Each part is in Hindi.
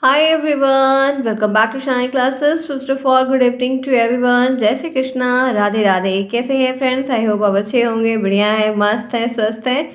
Hi everyone, welcome back to Shine Classes. First of all, good evening to everyone. जय श्री कृष्णा, राधे राधे। कैसे हैं फ्रेंड्स? आई होप आप अच्छे होंगे, बढ़िया है, मस्त हैं, स्वस्थ हैं।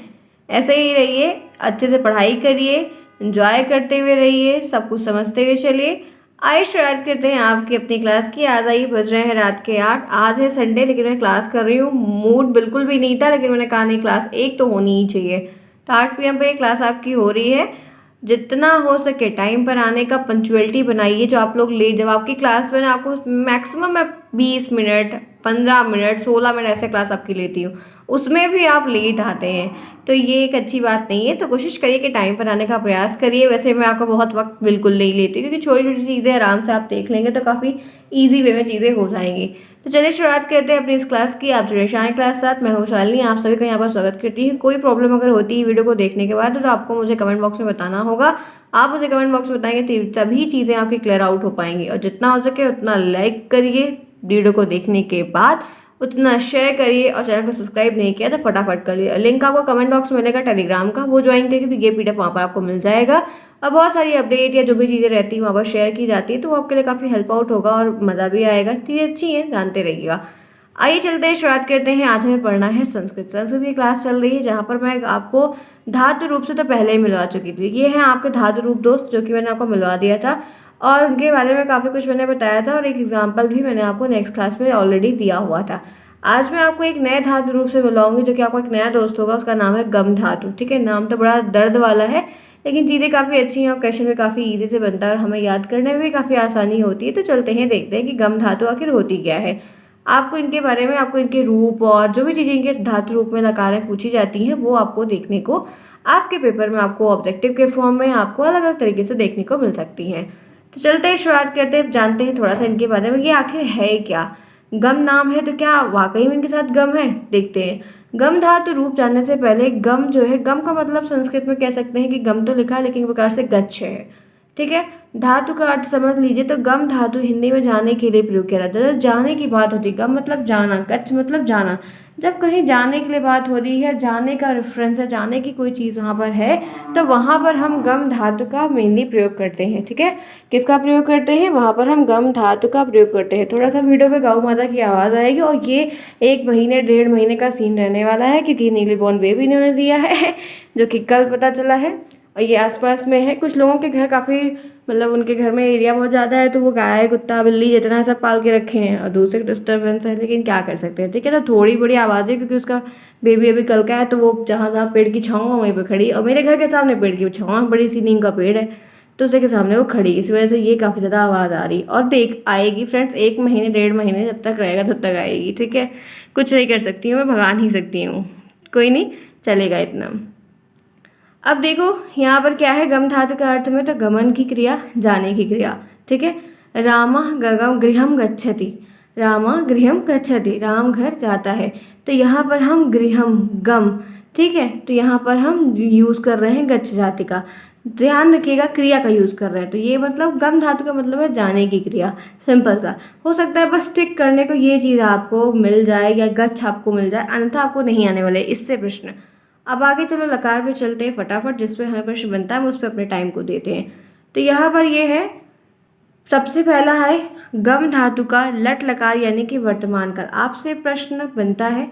ऐसे ही रहिए, अच्छे से पढ़ाई करिए, एंजॉय करते हुए रहिए, सब कुछ समझते हुए चलिए। आइए शुरुआत करते हैं आपकी अपनी क्लास की। आज आइए, बज रहे हैं रात के 8। आज है संडे, लेकिन मैं क्लास कर रही हूँ। मूड बिल्कुल भी नहीं था, लेकिन मैंने कहा नहीं, क्लास एक तो होनी ही चाहिए। तो 8 PM पे क्लास आपकी हो रही है। जितना हो सके टाइम पर आने का पंचुअलिटी बनाइए। जो आप लोग लेट, जब आपकी क्लास में ना, आपको मैक्सिमम मैं 20 मिनट, 15 मिनट, 16 मिनट ऐसे क्लास आपकी लेती हूँ, उसमें भी आप लेट आते हैं, तो ये एक अच्छी बात नहीं है। तो कोशिश करिए कि टाइम पर आने का प्रयास करिए। वैसे मैं आपका बहुत वक्त बिल्कुल नहीं लेती, क्योंकि छोटी छोटी चीज़ें आराम से आप देख लेंगे तो काफ़ी ईजी वे में चीज़ें हो जाएंगी। तो चलिए शुरुआत करते हैं अपनी इस क्लास की। आप जुड़े शाइन क्लास साथ, मैं हूँ शालिनी, आप सभी का यहाँ पर स्वागत करती हूँ। कोई प्रॉब्लम अगर होती है वीडियो को देखने के बाद, तो आपको मुझे कमेंट बॉक्स में बताना होगा। आप मुझे कमेंट बॉक्स में बताएंगे तभी चीज़ें आपकी क्लियर आउट हो पाएंगी। और जितना हो सके उतना लाइक करिए वीडियो को देखने के बाद, उतना शेयर करिए, और चैनल को सब्सक्राइब नहीं किया तो फटाफट कर लिए। लिंक आपको कमेंट बॉक्स में मिलेगा टेलीग्राम का, वो ज्वाइन करिए, तो ये PDF वहाँ पर आपको मिल जाएगा। और बहुत सारी अपडेट या जो भी चीज़ें रहती हैं वहाँ पर शेयर की जाती है, तो वो आपके लिए काफ़ी हेल्प आउट होगा और मज़ा भी आएगा। चीज़ें अच्छी हैं, जानते रहिएगा। आइए चलते हैं, शुरुआत करते हैं। आज हमें पढ़ना है संस्कृत। संस्कृत की क्लास चल रही है, जहाँ पर मैं आपको धातु रूप से तो पहले ही मिलवा चुकी थी। ये हैं आपके धातु रूप दोस्त, जो कि मैंने आपको मिलवा दिया था, और उनके बारे में काफ़ी कुछ मैंने बताया था, और एक एग्जाम्पल भी मैंने आपको नेक्स्ट क्लास में ऑलरेडी दिया हुआ था। आज मैं आपको एक नए धातु रूप से बुलाऊंगी, जो कि आपका एक नया दोस्त होगा। उसका नाम है गम धातु। ठीक है, नाम तो बड़ा दर्द वाला है, लेकिन चीज़ें काफ़ी अच्छी हैं और क्वेश्चन भी काफ़ी ईजी से बनता है, और हमें याद करने में भी काफ़ी आसानी होती है। तो चलते हैं, देखते हैं कि गम धातु आखिर होती क्या है। आपको इनके बारे में, आपको इनके रूप और जो भी चीज़ें इनके धातु रूप में लकारें पूछी जाती हैं, वो आपको देखने को आपके पेपर में, आपको ऑब्जेक्टिव के फॉर्म में आपको अलग अलग तरीके से देखने को मिल सकती हैं। तो चलते हैं, शुरुआत करते हैं, जानते हैं थोड़ा सा इनके बारे में, ये आखिर है क्या। गम नाम है, तो क्या वाकई में इनके साथ गम है? देखते हैं। गम धातु रूप जानने से पहले, गम जो है, गम का मतलब संस्कृत में कह सकते हैं कि गम तो लिखा है, लेकिन एक प्रकार से गच्छ है। ठीक है, धातु का अर्थ समझ लीजिए। तो गम धातु हिंदी में जाने के लिए प्रयोग किया जाता है। जब जाने की बात होती है, गम मतलब जाना, गच्छ मतलब जाना। जब कहीं जाने के लिए बात हो रही है, जाने का रेफरेंस है, जाने की कोई चीज़ वहाँ पर है, तो वहाँ पर हम गम धातु का मेनली प्रयोग करते हैं। ठीक है, किसका प्रयोग करते हैं? वहाँ पर हम गम धातु का प्रयोग करते हैं। थोड़ा सा वीडियो पे गौ माता की आवाज़ आएगी, और ये 1 महीने 1.5 महीने का सीन रहने वाला है, क्योंकि नीली बॉर्न बेबी इन्होंने दिया है जो कि कल पता चला है। और ये आसपास में है, कुछ लोगों के घर काफ़ी, मतलब उनके घर में एरिया बहुत ज़्यादा है, तो वो गाय कुत्ता बिल्ली जितना सब पाल के रखे हैं, और दूसरे डिस्टर्बेंस है, लेकिन क्या कर सकते हैं। ठीक है, तो थोड़ी बड़ी आवाज़ है, क्योंकि उसका बेबी अभी कल का है, तो वो जहाँ जहाँ पेड़ की छाँव है वहीं पर खड़ी, और मेरे घर के सामने पेड़ की छाँव, बड़ी सी नीम का पेड़ है, तो उसी के सामने वो खड़ी, इस वजह से ये काफ़ी ज़्यादा आवाज़ आ रही। और देख आएगी फ्रेंड्स, 1 महीने 1.5 महीने जब तक रहेगा तब तक आएगी। ठीक है, कुछ नहीं कर सकती हूँ, मैं भगा नहीं सकती हूँ, कोई नहीं, चलेगा इतना। अब देखो यहाँ पर क्या है, गम धातु के अर्थ में, तो गमन की क्रिया, जाने की क्रिया। ठीक है, रामा गगम गृहम गच्छति, रामा गृहम गच्छति, राम घर जाता है। तो यहाँ पर हम गृहम, गम, ठीक है, तो यहाँ पर हम यूज़ कर रहे हैं गच्छ जाति का। ध्यान रखिएगा, क्रिया का यूज़ कर रहे हैं, तो ये मतलब गम धातु का मतलब है जाने की क्रिया। सिंपल सा हो सकता है, बस टिक करने को ये चीज़ आपको मिल जाए, या गच्छ आपको मिल जाए, अन्यथा आपको नहीं आने वाले इससे प्रश्न। अब आगे चलो, लकार पे चलते हैं फटाफट, जिसपे हमें प्रश्न बनता है, हम उस पर अपने टाइम को देते हैं। तो यहाँ पर ये है, सबसे पहला है गम धातु का लट लकार यानी कि वर्तमान काल। आपसे प्रश्न बनता है,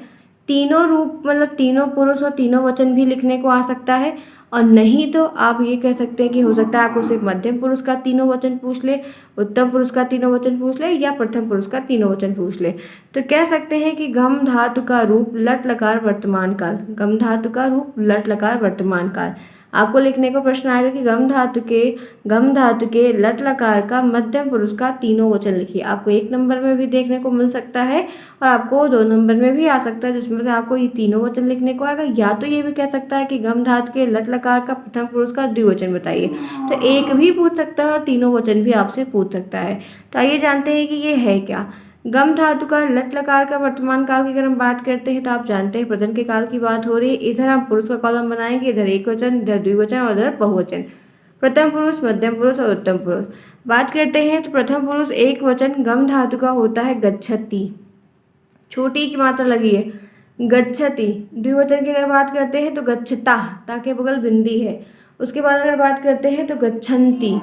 तीनों रूप मतलब तीनों पुरुष और तीनों वचन भी लिखने को आ सकता है, और नहीं तो आप ये कह सकते हैं कि हो सकता है आपको सिर्फ मध्यम पुरुष का तीनों वचन पूछ ले, उत्तम पुरुष का तीनों वचन पूछ ले, या प्रथम पुरुष का तीनों वचन पूछ ले। तो कह सकते हैं कि गम धातु का रूप लट लकार वर्तमान काल, गम धातु का रूप लट लकार वर्तमान काल। आपको लिखने को प्रश्न आएगा कि गम धातु के लट लकार का मध्यम पुरुष का तीनों वचन लिखिए। आपको 1 नंबर में भी देखने को मिल सकता है, और आपको 2 नंबर में भी आ सकता है, जिसमें से आपको ये तीनों वचन लिखने को आएगा। या तो ये भी कह सकता है कि गम धातु के लट लकार का प्रथम पुरुष का द्विवचन बताइए। तो एक भी पूछ सकता है, और तीनों वचन भी आपसे पूछ सकता है। तो आइए जानते हैं कि ये है क्या। गम धातु का लट लकार का वर्तमान काल की अगर हम बात करते हैं, तो आप जानते हैं प्रथम के काल की बात हो रही है। इधर हम पुरुष का कॉलम बनाएंगे, इधर एक वचन, इधर द्विवचन, और इधर बहुवचन। प्रथम पुरुष, मध्यम पुरुष और उत्तम पुरुष बात करते हैं, तो प्रथम पुरुष एक वचन गम धातु का होता है गच्छति, छोटी की मात्रा लगी है, गच्छति। द्विवचन की अगर बात करते हैं तो गच्छता, ताके बगल बिंदी है। उसके बाद अगर बात करते हैं तो गच्छन्ति,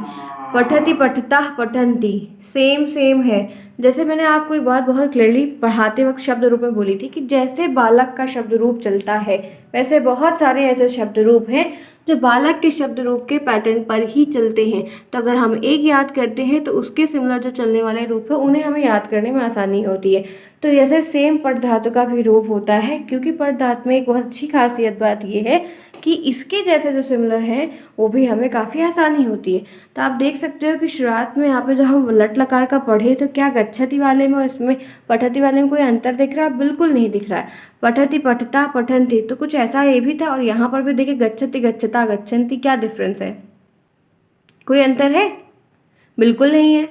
पठति पठता पठन्ति, सेम सेम है। जैसे मैंने आपको एक बात बहुत क्लियरली पढ़ाते वक्त शब्द रूप में बोली थी कि जैसे बालक का शब्द रूप चलता है, वैसे बहुत सारे ऐसे शब्द रूप हैं जो बालक के शब्द रूप के पैटर्न पर ही चलते हैं। तो अगर हम एक याद करते हैं तो उसके सिमिलर जो चलने वाले रूप है उन्हें हमें याद करने में आसानी होती है। तो जैसे सेम पठ धातु का भी रूप होता है, क्योंकि पठ धातु में एक बहुत अच्छी खासियत बात यह है कि इसके जैसे जो सिमिलर हैं वो भी हमें काफ़ी आसानी होती है। तो आप देख सकते हो कि शुरुआत में यहाँ पे जब हम लट लकार का पढ़े तो क्या गच्छति वाले में और इसमें पठति वाले में कोई अंतर दिख रहा है? बिल्कुल नहीं दिख रहा है। पठति पठता पठन्ति, तो कुछ ऐसा ये भी था। और यहाँ पर भी देखिए गच्छति गच्छता गच्छन्ति, क्या डिफरेंस है? कोई अंतर है? बिल्कुल नहीं है।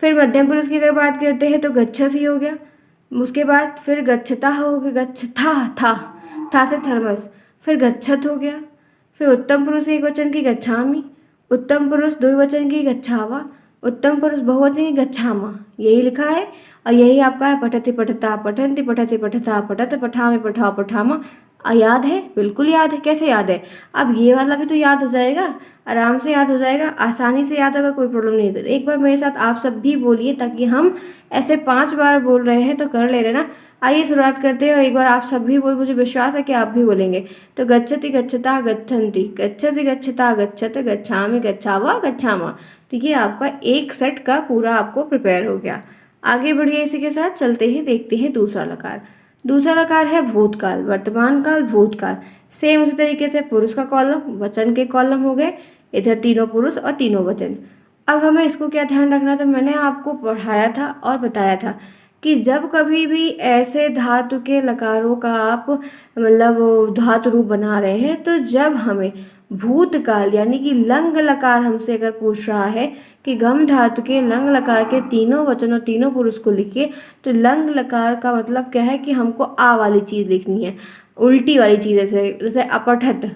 फिर मध्यम पुरुष की अगर बात करते हैं तो गच्छसी हो गया, उसके बाद फिर गच्छता हो गया, गच्छथा था से थर्मस, फिर गच्छत हो गया। फिर उत्तम पुरुष एक वचन की गच्छामि, उत्तम पुरुष द्विवचन की गच्छावा, उत्तम पुरुष बहुवचन की गच्छामा, यही लिखा है। और यही आपका है पठति पठता पठन्ति, पठति पठता पठत, पठामि पठाओ पठामा। याद है? बिल्कुल याद है। कैसे याद है? अब ये वाला भी तो याद हो जाएगा, आराम से याद हो जाएगा, आसानी से याद होगा, कोई प्रॉब्लम नहीं है। एक बार मेरे साथ आप सब भी बोलिए, ताकि हम ऐसे 5 बार बोल रहे हैं तो कर ले रहे ना। आइए शुरुआत करते हैं और एक बार आप सब भी बोल, मुझे विश्वास है कि आप भी बोलेंगे। तो गच्छति गच्छता गच्छन्ति, गच्छति गच्छता गच्छत, गच्छामि गच्छावा गच्छामा। तो ये आपका एक सेट का पूरा आपको प्रिपेयर हो गया। आगे बढ़िए, इसी के साथ चलते ही देखते हैं दूसरा लकार। दूसरा लकार है भूतकाल, वर्तमान काल, भूतकाल। सेम उसी तरीके से पुरुष का कॉलम, वचन के कॉलम हो गए, इधर तीनों पुरुष और तीनों वचन। अब हमें इसको क्या ध्यान रखना था? मैंने आपको पढ़ाया था और बताया था कि जब कभी भी ऐसे धातु के लकारों का आप मतलब धातु रूप बना रहे हैं, तो जब हमें भूतकाल यानी कि लंग लकार हमसे अगर पूछ रहा है कि गम धातु के लंग लकार के तीनों वचन और तीनों पुरुष को लिखिए, तो लंग लकार का मतलब क्या है कि हमको आ वाली चीज़ लिखनी है, उल्टी वाली चीज़। जैसे जैसे अपठत,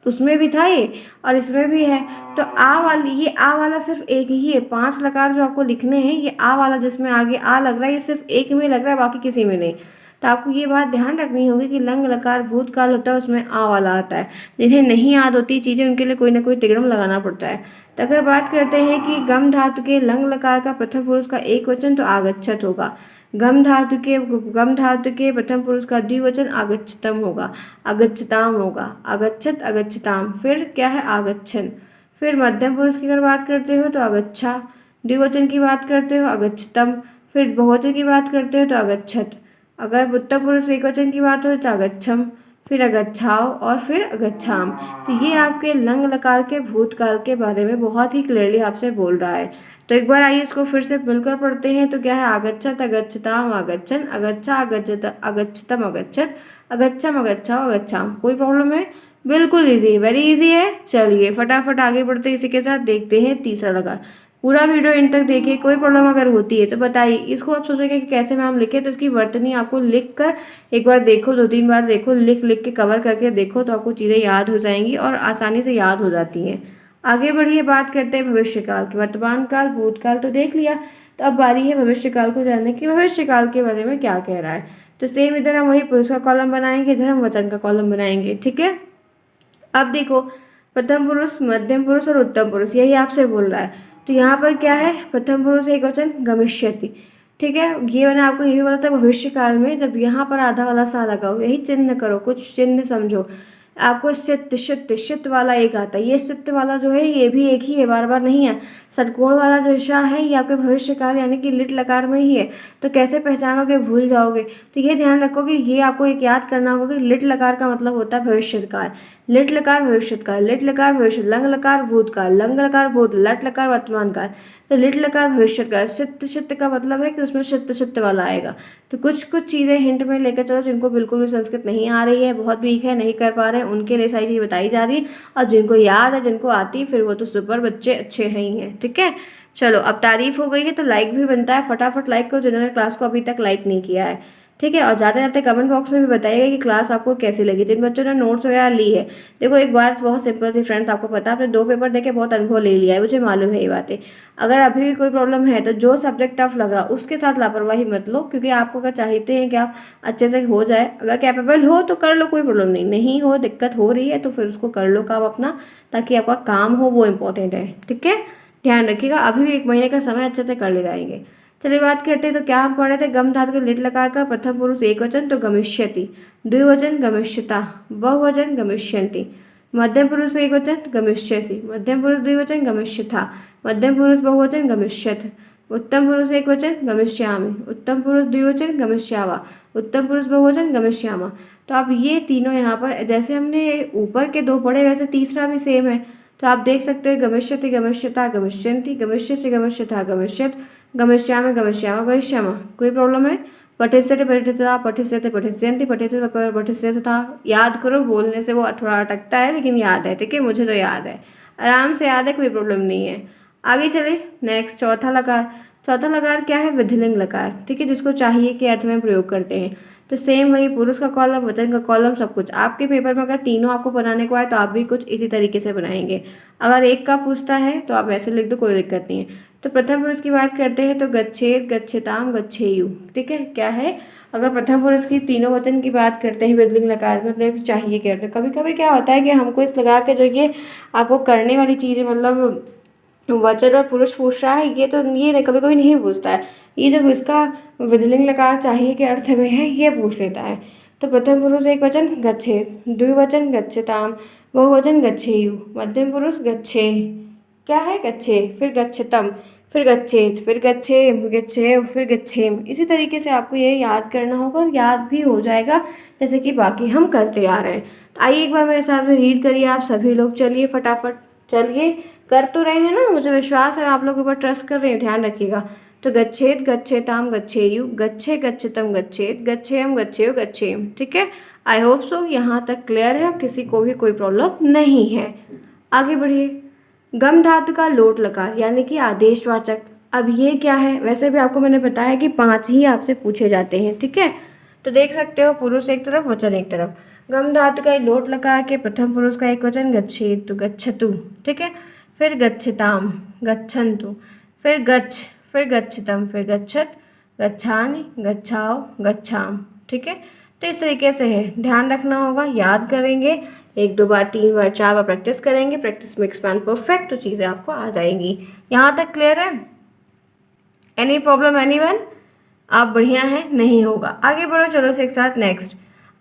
उसमें भी था ये और इसमें भी है। तो आ वाली, ये आ वाला सिर्फ एक ही है। 5 लकार जो आपको लिखने हैं, ये आ वाला जिसमें आगे आ लग रहा है, ये सिर्फ एक में लग रहा है, बाकी किसी में नहीं। तो आपको ये बात ध्यान रखनी होगी कि लंग लकार भूतकाल होता है, उसमें आ वाला आता है। जिन्हें नहीं याद होती चीज़ें, उनके लिए कोई ना कोई तिगड़म लगाना पड़ता है। तो अगर बात करते हैं कि गम धातु के लंग लकार का प्रथम पुरुष का एक वचन तो आगच्छत होगा। गम धातु के प्रथम पुरुष का द्विवचन आगच्छतम होगा, आगच्छताम होगा, आगच्छत अगच्छताम। फिर क्या है? आगच्छन। फिर मध्यम पुरुष की अगर बात करते हो तो आगच्छा, द्विवचन की बात करते हो आगच्छतम, फिर बहुवचन की बात करते हो तो आगच्छत। अगर उत्तम पुरुष एकवचन की बात हो तो आगच्छम, फिर अगच्छाओ और फिर अगच्छाम। तो ये आपके लंग लकार के भूतकाल के बारे में बहुत ही क्लियरली आपसे बोल रहा है। तो एक बार आइए इसको फिर से मिलकर पढ़ते हैं। तो क्या है? आगच्छत अगच्छताम आगच्छन, अगच्छा अगच्छत अगच्छतम अगच्छत, अगच्छम अगच्छाओ अगच्छाम। कोई प्रॉब्लम है? बिल्कुल इजी, वेरी इजी है। चलिए फटाफट आगे बढ़ते हैं। इसी के साथ देखते हैं तीसरा लकार। पूरा वीडियो इन तक देखिए, कोई प्रॉब्लम अगर होती है तो बताइए। इसको आप सोचेंगे कि कैसे मैम लिखे, तो इसकी वर्तनी आपको लिख कर एक बार देखो, 2-3 बार देखो, लिख लिख के कवर करके देखो, तो आपको चीज़ें याद हो जाएंगी और आसानी से याद हो जाती हैं। आगे बढ़िए, बात करते हैं भविष्यकाल की। वर्तमान काल, भूतकाल तो देख लिया, तो अब बारी है भविष्यकाल को जानने की। भविष्यकाल के बारे में क्या कह रहा है? तो सेम इधर हम वही पुरुष का कॉलम बनाएंगे, इधर हम वचन का कॉलम बनाएंगे। ठीक है, अब देखो प्रथम पुरुष, मध्यम पुरुष और उत्तम पुरुष, यही आपसे बोल रहा है। तो यहाँ पर क्या है? प्रथम पुरुष एक वचन गमिष्यति। ठीक है, ये मैंने आपको ये भी बोला था भविष्य काल में जब यहाँ पर आधा वाला सा लगाओ, यही चिन्ह करो, कुछ चिन्ह समझो। आपको चित्त शित्त शित्त वाला एक आता है, ये चित्त वाला जो है ये भी एक ही है, बार बार नहीं है। षटकोण वाला जो षा है ये आपके भविष्य काल यानी कि लिट लकार में ही है। तो कैसे पहचानोगे? भूल जाओगे। तो ये ध्यान रखो कि ये आपको एक याद करना होगा कि लिट लकार का मतलब होता है भविष्य काल। लिट लकार भविष्य काल, लिट लकार भविष्य, लंग लकार भूतकाल, लंग लकार भूत, लट लकार वर्तमान काल। तो लिट लकार भविष्य काल, शित्त शित्त का मतलब है कि उसमें शित्त शित्त वाला आएगा। तो कुछ कुछ चीज़ें हिंट में लेकर चलो, जिनको बिल्कुल भी संस्कृत नहीं आ रही है, बहुत वीक है, नहीं कर पा रहे हैं, उनके लिए सारी चीज़ बताई जा रही है। और जिनको याद है, जिनको आती है, फिर वो तो सुपर बच्चे अच्छे हैं ही हैं। ठीक है, चलो अब तारीफ हो गई है तो लाइक भी बनता है, फटाफट लाइक करो जिन्होंने क्लास को अभी तक लाइक नहीं किया है। ठीक है, और जाते जाते कमेंट बॉक्स में भी बताइएगा कि क्लास आपको कैसी लगी, जिन बच्चों ने नोट्स वगैरह ली है। देखो एक बात बहुत सिंपल सी फ्रेंड्स, आपको पता है आपने 2 पेपर देके बहुत अनुभव ले लिया है, मुझे मालूम है ये बातें। अगर अभी भी कोई प्रॉब्लम है तो जो सब्जेक्ट टफ लग रहा उसके साथ लापरवाही मत लो, क्योंकि आपको अगर चाहते हैं कि आप अच्छे से हो जाए, अगर कैपेबल हो तो कर लो, कोई प्रॉब्लम नहीं। नहीं हो, दिक्कत हो रही है तो फिर उसको कर लो काम अपना, ताकि आपका काम हो, वो इम्पोर्टेंट है। ठीक है, ध्यान रखिएगा, अभी भी 1 महीने का समय अच्छे से कर ले जाएंगे। चलिए बात करते हैं, तो क्या हम पढ़ रहे थे, गम धातु के लिट लकार का प्रथम पुरुष एकवचन तो गमिष्यति, द्विवचन गमिष्यता, बहुवचन गमिष्यन्ति, मध्यम पुरुष एकवचन गमिष्यसि, मध्यम पुरुष द्विवचन गमिष्यथा, मध्यम पुरुष बहुवचन गमिष्यथ, उत्तम पुरुष एकवचन गमिष्यामि, उत्तम पुरुष द्विवचन गमिष्यावा, उत्तम पुरुष बहुवचन गमिष्यामा। तो आप ये तीनों यहाँ पर जैसे हमने ऊपर के 2 पढ़े वैसे तीसरा भी सेम है। तो आप देख सकते हैं गमिष्यति गमिष्यता गमिष्यन्ति, गमिष्यसि गमिष्यथा गमिष्यत्, गमिष्यामि गमिष्यामा गमिष्यामः। कोई प्रॉब्लम है? पठिष्यति पठिष्यता पठिष्यते पठिष्यन्ति पठिष्यति पठिष्यथा। याद करो, बोलने से वो थोड़ा अटकता है लेकिन याद है, ठीक है, मुझे तो याद है, आराम से याद है, कोई प्रॉब्लम नहीं है। आगे चले, नेक्स्ट चौथा लकार। चौथा लकार क्या है? विधिलिंग लकार, ठीक है, जिसको चाहिए के अर्थ में प्रयोग करते हैं। तो सेम वही पुरुष का कॉलम, वचन का कॉलम, सब कुछ। आपके पेपर में अगर तीनों आपको बनाने को आए तो आप भी कुछ इसी तरीके से बनाएंगे। अगर एक का पूछता है तो आप ऐसे लिख दो, कोई दिक्कत नहीं है। तो प्रथम पुरुष की बात करते हैं तो गच्छेत गच्छताम गच्छेयु, ठीक है, क्या है? अगर प्रथम पुरुष की तीनों वचन की बात करते हैं विधिलिंग लकार में, मतलब चाहिए के अर्थ। कभी कभी क्या होता है कि हमको इस लगा के जो ये आपको करने वाली चीज़ है, मतलब वचन और पुरुष पूछ रहा है, ये तो ये कभी कभी नहीं पूछता है। ये जब इसका विधिलिंग लकार चाहिए के अर्थ में है, ये पूछ लेता है। तो प्रथम पुरुष एक वचन गच्छेत, द्विवचन गच्छताम, बहुवचन गच्छेयु, मध्यम पुरुष गच्छे, क्या है? गच्छे, फिर गच्छतम, फिर गच्छेत, फिर गच्छेम, गच्छेव, फिर गच्छेम। इसी तरीके से आपको ये याद करना होगा और याद भी हो जाएगा जैसे कि बाकी हम करते आ रहे हैं। तो आइए एक बार मेरे साथ में रीड करिए आप सभी लोग, चलिए फटाफट, चलिए कर तो रहे हैं ना, मुझे विश्वास है, आप लोगों के ऊपर ट्रस्ट कर रहे हैं, ध्यान रखिएगा। तो गच्छेत गच्छेताम गच्छेयु, गच्छे गच्छतम गच्छेत, गच्छेयम गच्छेयु गच्छेम, ठीक है। आई होप सो यहाँ तक क्लियर है, किसी को भी कोई प्रॉब्लम नहीं है। आगे बढ़िए, गम धातु का लोट लकार यानी कि आदेशवाचक। अब ये क्या है? वैसे भी आपको मैंने बताया कि 5 ही आपसे पूछे जाते हैं, ठीक है। तो देख सकते हो, पुरुष एक तरफ, वचन एक तरफ। गम धातु का लोट लकार के प्रथम पुरुष का एक वचन गच्छेतु गच्छतु, ठीक है, फिर गच्छताम गच्छन्तु, फिर गच्छ, फिर गच्छतम, फिर गच्छत, गच्छानि, गच्छाओ, गच्छाम, ठीक है। तो इस तरीके से है, ध्यान रखना होगा, याद करेंगे, 1 2 बार 3 बार 4 बार प्रैक्टिस करेंगे, प्रैक्टिस मेक्स मैन परफेक्ट, तो चीज़ें आपको आ जाएंगी। यहाँ तक क्लियर है? Any problem anyone? आप बढ़िया हैं? नहीं होगा, आगे बढ़ो, चलो से एक साथ नेक्स्ट।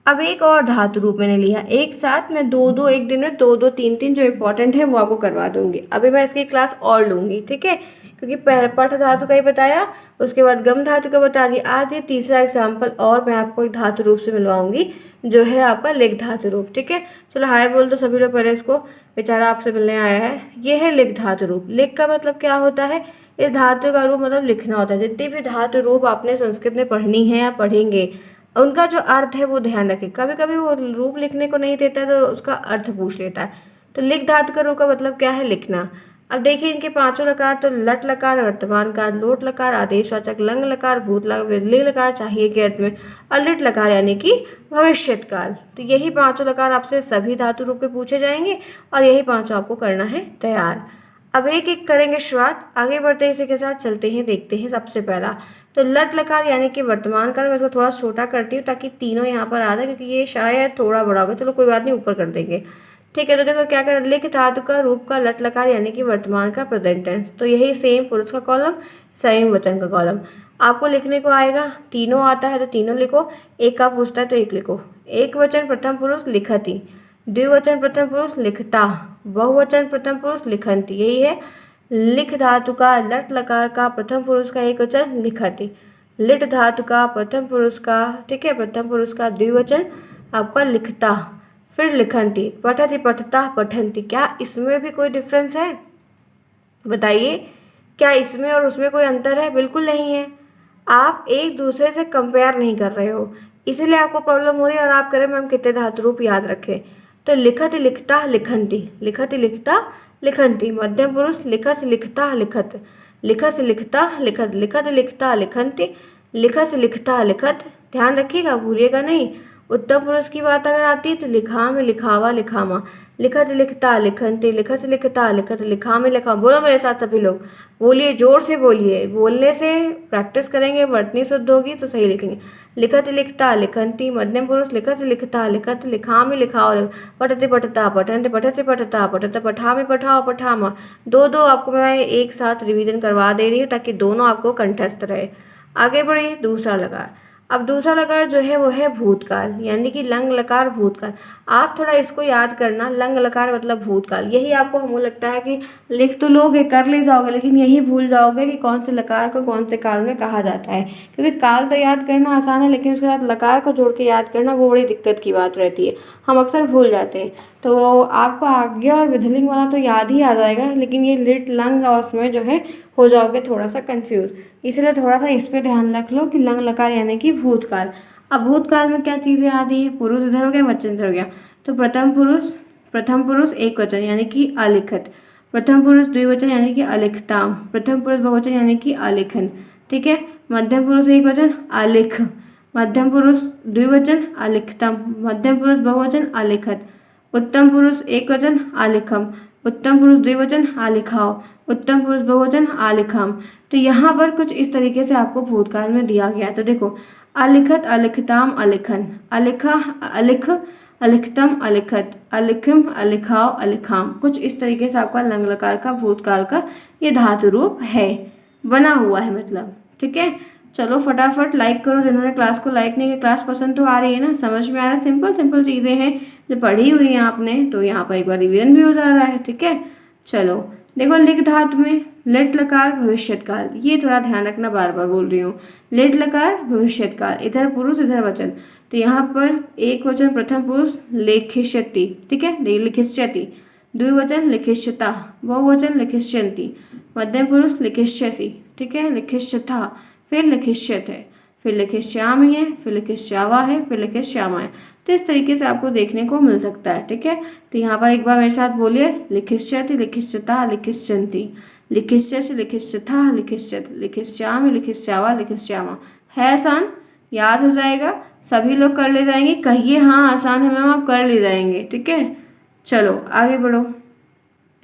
अब एक और धातु रूप मैंने लिया, एक साथ मैं 2 2 एक दिन में 2 2 3 3 जो इंपॉर्टेंट है वो आपको करवा दूंगी। अभी मैं इसकी क्लास और लूँगी, ठीक है, क्योंकि पहले पठ धातु का ही बताया, उसके बाद गम धातु का बता दिया। आज ये तीसरा एग्जाम्पल और मैं आपको एक धातु रूप से मिलवाऊंगी, जो है आपका लिख धातु रूप, ठीक है। चलो हाय बोल दो सभी लोग पहले, इसको बेचारा आपसे मिलने आया है। ये है लिख धातु रूप। लिख का मतलब क्या होता है? इस धातु का रूप मतलब लिखना होता है। जितनी भी धातु रूप आपने संस्कृत में पढ़नी है या पढ़ेंगे, उनका जो अर्थ है वो ध्यान रखें। कभी कभी वो रूप लिखने को नहीं देता है तो उसका अर्थ पूछ लेता है। तो लिख धातु का रूप का मतलब क्या है? लिखना। अब देखिए इनके 5 लकार, तो लट लकार वर्तमान काल, लोट लकार आदेशवाचक, लंग लकार भूत लकार, विधिलिंग लकार चाहिए के अर्थ में, और लिट लकार यानी कि भविष्यत काल। तो यही 5 लकार आपसे सभी धातु रूप के पूछे जाएंगे और यही 5 आपको करना है तैयार। अब एक एक करेंगे शुरुआत, आगे बढ़ते इसी के साथ चलते हैं, देखते हैं। सबसे पहला तो लट लकार यानी कि वर्तमान काल। मैं इसको थोड़ा छोटा करती हूँ ताकि तीनों यहाँ पर आ जाए, क्योंकि ये शायद थोड़ा बड़ा होगा। चलो कोई बात नहीं, ऊपर कर देंगे, ठीक है। तो देखो क्या कर, लिख धातु का रूप का लट लकार यानी कि वर्तमान का प्रेजेंट टेंस। तो यही सेम पुरुष का कॉलम, सेम वचन का कॉलम आपको लिखने को आएगा। तीनों आता है तो तीनों लिखो, एक का पूछता है तो एक लिखो। एक वचन प्रथम पुरुष लिखति, द्विवचन प्रथम पुरुष लिखता, बहुवचन प्रथम पुरुष लिखन्ति। यही है लिख धातु का लट लकार का प्रथम पुरुष का एक वचन लिखति, लिट धातु का प्रथम पुरुष का, ठीक है, प्रथम पुरुष का द्विवचन आपका लिखता, फिर लिखन्ति, पठति पठता पठन्ति। क्या इसमें भी कोई डिफरेंस है? बताइए, क्या इसमें और उसमें कोई अंतर है? बिल्कुल नहीं है। आप एक दूसरे से कंपेयर नहीं कर रहे हो, इसीलिए आपको प्रॉब्लम हो रही है। और आप कह रहे हैं मैम कितने धातु रूप याद रखें। तो लिखति लिखता लिखन्ति, लिखति लिखता लिखन्ति, मध्यम पुरुष लिखस लिखता लिखत, लिखस लिखता लिखत, लिखत लिखता लिखन्ति, लिखस लिखता लिखत। ध्यान रखिएगा, भूलिएगा नहीं। उत्तम पुरुष की बात अगर आती है तो लिखा में लिखावा लिखामा, लिखत लिखता लिखनते, लिखत लिखता लिखत, लिखा में लिखा। बोलो मेरे साथ सभी लोग, बोलिए, जोर से बोलिए, बोलने से प्रैक्टिस करेंगे, वर्तनी शुद्ध होगी तो सही लिखेंगे। लिखत लिखता लिखंती, मध्यम पुरुष लिखत लिखता लिखत, लिखा में लिखाओ, पठते पठता पठनते, पठत से पठता पठत, पठा में पठाओ पठामा। दो दो आपको मैं एक साथ रिवीजन करवा दे रही हूँ ताकि दोनों आपको कंठस्थ रहे। आगे बढ़िए, दूसरा लकार। अब दूसरा लकार जो है वो है भूतकाल, यानी कि लंग लकार भूतकाल। आप थोड़ा इसको याद करना, लंग लकार मतलब भूतकाल। यही आपको हमको लगता है कि लिख तो लोगे, कर ले जाओगे, लेकिन यही भूल जाओगे कि कौन से लकार को कौन से काल में कहा जाता है। क्योंकि काल तो याद करना आसान है, लेकिन उसके साथ लकार को जोड़ के याद करना वो बड़ी दिक्कत की बात रहती है, हम अक्सर भूल जाते हैं। तो आपको आज्ञा और विधिलिंग वाला तो याद ही आ जाएगा, लेकिन ये लिट लंग और उसमें जो है हो जाओगे थोड़ा सा कंफ्यूज। इसलिए थोड़ा सा इस पे ध्यान रख लो कि लंग लकार यानी कि भूतकाल। अब भूतकाल में क्या चीज़ें आती हैं, पुरुष इधर हो गया, वचन इधर हो गया। तो प्रथम पुरुष एक वचन यानी कि अलिखत, प्रथम पुरुष द्विवचन यानी कि अलिखताम, प्रथम पुरुष बहुवचन यानी कि अलिखन। ठीक है, मध्यम पुरुष एक वचन अलिख, मध्यम पुरुष द्विवचन अलिखतम, मध्यम पुरुष बहुवचन अलिखत, उत्तम पुरुष एक वचन आलिखम, उत्तम पुरुष द्विवचन आलिखाओ, उत्तम पुरुष बहुवचन आलिखाम। तो यहाँ पर कुछ इस तरीके से आपको भूतकाल में दिया गया है। तो देखो, अलिखत अलिखताम अलिखन, अलिखा अलिख अलिखतम अलिखत, अलिखम अलिखाओ अलिखाम। कुछ इस तरीके से आपका लंग लकार का भूतकाल का ये धातु रूप है, बना हुआ है मतलब। ठीक है, चलो फटाफट लाइक करो, जिन्होंने क्लास को लाइक नहीं किया। क्लास पसंद तो आ रही है ना, समझ में आ रहा है, सिंपल सिंपल चीज़ें हैं जो पढ़ी हुई हैं आपने, तो यहाँ पर एक बार रिवीजन भी हो जा रहा है। ठीक है, चलो देखो, लिख धातु में लिट लकार भविष्यत्काल, ये थोड़ा ध्यान रखना, बार बार बोल रही हूँ। लिट लकार भविष्यत्काल, इधर पुरुष इधर वचन, तो यहाँ पर एक वचन प्रथम पुरुष लेखिष्यति, ठीक है, लिखिष्यति, द्विवचन लिखिष्यता, बहुवचन लिखिष्यन्ति, मध्यम पुरुष लिखिष्यसि, ठीक है, लिखिष्यथा, फिर लिखिष्यत है, फिर लिखिष्यामि है, फिर लिखिष्यावा है, फिर लिखिष्यामा है। तो इस तरीके से आपको देखने को मिल सकता है। ठीक है, तो यहाँ पर एक बार मेरे साथ बोलिए, लिखिष्यति लिखिष्यता लिखिष्यन्ति, लिखिष्यसि लिखिष्यथा लिखिष्यत, लिखिष्यामि लिखिष्यावा लिखिष्यामा। है आसान, याद हो जाएगा, सभी लोग कर ले जाएंगे। कहिए हाँ आसान है मैम, आप कर ले जाएंगे। ठीक है, चलो आगे बढ़ो।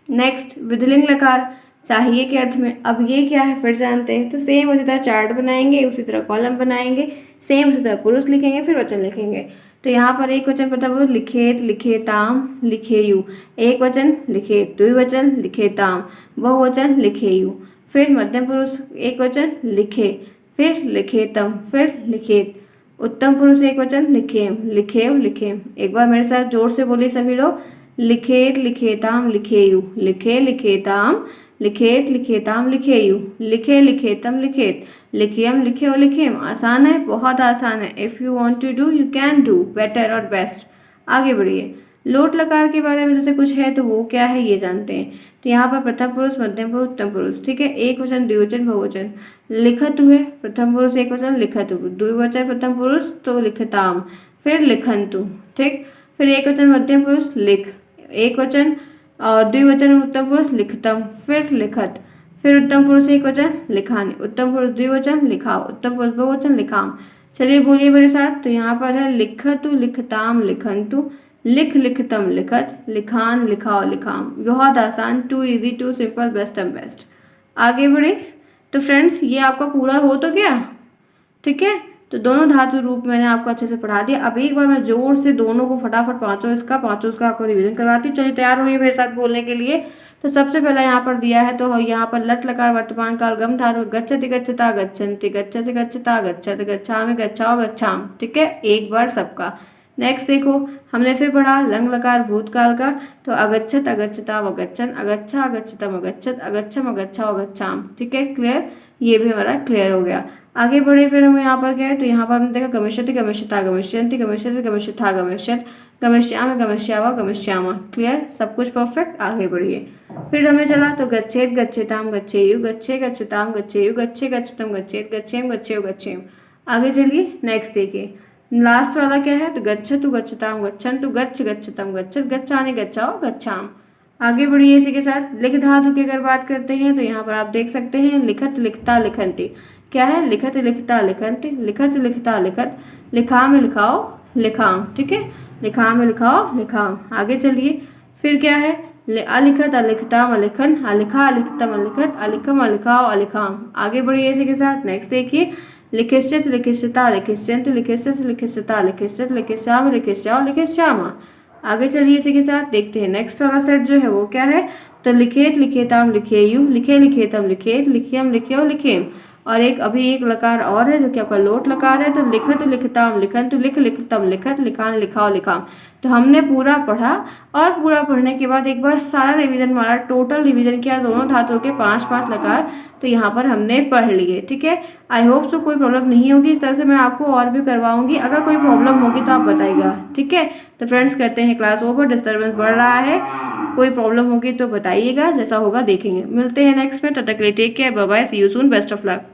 नेक्स्ट, विधिलिंग लकार चाहिए के अर्थ में। अब ये क्या है फिर जानते हैं। तो सेम उसी तरह चार्ट बनाएंगे, उसी तरह कॉलम बनाएंगे, सेम उसी तरह पुरुष लिखेंगे, फिर वचन लिखेंगे। तो यहाँ पर एक वचन पता वो लिखेत लिखेताम लिखेयु, एक वचन लिखेत, द्विवचन लिखेताम, बहुवचन लिखेयु, फिर मध्यम पुरुष एक वचन लिखे, फिर लिखेतम, फिर लिखेत, उत्तम पुरुष एक वचन लिखेम, लिखेव लिखेम। एक बार मेरे साथ जोर से बोलिए सभी लोग, लिखेत लिखेताम लिखेयु, लिखे लिखेताम लिखेत लिखेताम लिखेयु, लिखे लिखेतम लिखेत, लिखियम लिखेव लिखेम। आसान है, बहुत आसान है। If you want to do you can do better और बेस्ट। आगे बढ़िए, लोट लकार के बारे में जैसे कुछ है तो वो क्या है ये जानते हैं। तो यहाँ पर प्रथम पुरुष मध्यम पुरुष उत्तम पुरुष, ठीक है, एक वचन द्विवचन बहुवचन, लिखत हुए प्रथम पुरुष एक वचन लिखत, द्विवचन प्रथम पुरुष तो लिखताम, फिर लिखंतु, ठीक, फिर एक वचन मध्यम पुरुष लिख, एक वचन और द्विवचन उत्तम पुरुष लिखतम, फिर लिखत, फिर उत्तम पुरुष एक वचन लिखानी, उत्तम पुरुष द्विवचन लिखाओ, उत्तम पुरुष बहुवचन लिखाम। चलिए बोलिए मेरे साथ। तो यहाँ पर है लिखतु लिखताम लिखंतु, लिख लिखतम लिखत, लिखान लिखाओ लिखाम। बहुत आसान, too easy too simple, best and best. आगे बढ़े। तो फ्रेंड्स ये आपका पूरा हो तो गया। ठीक है, तो दोनों धातु रूप मैंने आपको अच्छे से पढ़ा दिया। अब एक बार मैं जोर से दोनों को फटाफट पांचों इसका आपको रिवीजन करवाती हूँ। चलिए तैयार होइए मेरे साथ बोलने के लिए। तो सबसे पहला यहाँ पर दिया है, तो यहाँ पर लट लकार वर्तमान काल गम धातु, गच्छति गच्छता गच्छन्ति, गच्छति गच्छता गच्छत, गच्छामि गच्छाओ गच्छाम। ठीक है, एक बार सबका। नेक्स्ट देखो, हमने फिर पढ़ा लंग लकार भूतकाल का। तो अगच्छत अगच्छताम अगच्छन, अगच्छा अगच्छतम अगच्छत, अगच्छम अगच्छाओ अगच्छाम। ठीक है, क्लियर, ये भी हमारा क्लियर हो गया। आगे बढ़े, फिर हम यहाँ पर गए तो यहाँ पर हमने देखा गमिष्यति गमिष्यता गमिष्यन्ति, गमिष्यति गमिष्यथा गमिष्यत, गमिष्यामि गमिष्यावा गमिष्यामा। क्लियर, सब कुछ परफेक्ट। आगे बढ़िए, फिर हमें चला तो गच्छेत गच्छेताम गच्छेयु, गच्छे गच्छताम गच्छेयु, गच्छे गच्छतम गच्छेत, गच्छेम गच्छेयु गच्छेम। आगे चलिए नेक्स्ट देखिए, लास्ट वाला क्या है। तो गच्छतु गच्छताम गच्छन्तु, गच्छ गच्छतम गच्छत, गच्छानि गच्छाओ गच्छाम। आगे बढ़िए इसी के साथ। लिख धातु की अगर बात करते हैं तो यहाँ पर आप देख सकते हैं लिखत लिखता लिखन्ति। क्या है, लिखत लिखता लिखन्ति, लिखत लिखता लिखत, लिखा में लिखाओ लिखाम, ठीक है, लिखाम में लिखाओ लिखाम। आगे चलिए, फिर क्या है, अलिखत अलिखताम अलिखन, अलिखा अलिखतम अलिखत, अलिखम अलिखाओ अलिखाम। आगे बढ़िए इसी के साथ। नेक्स्ट देखिए, लिखिश्चित लिखिश्चिता लिखिश्चिंत लिखिश्चित लिखिश्चिता लिखिश्चित लिखिश्याम लिखिश्याओ लिखिश्यामा। आगे चलिए इसी के साथ देखते हैं नेक्स्ट वाला सेट जो है वो क्या है। तो लिखेत लिखेताम लिखेयु, लिखे लिखेतम लिखेत, लिखियम लिखियो लिखेम। और एक अभी एक लकार और है जो कि आपका लोट लकार है। तो लिखत लिखताम लिखन, तो लिख लिखतम लिखत, लिखान लिखाओ लिखाम। तो हमने पूरा पढ़ा, और पूरा पढ़ने के बाद एक बार सारा रिवीजन मारा, टोटल रिवीजन किया दोनों धातुओं के 5-5 लकार। तो यहाँ पर हमने पढ़ लिए, ठीक है। आई होप सो कोई प्रॉब्लम नहीं होगी। इस तरह से मैं आपको और भी करवाऊंगी, अगर कोई प्रॉब्लम होगी तो आप बताइएगा, ठीक है। तो फ्रेंड्स करते हैं क्लास ओवर, डिस्टर्बेंस बढ़ रहा है, कोई प्रॉब्लम होगी तो बताइएगा, जैसा होगा देखेंगे। मिलते हैं नेक्स्ट में, तब तक के लिए take care, bye bye, see you soon, best of luck.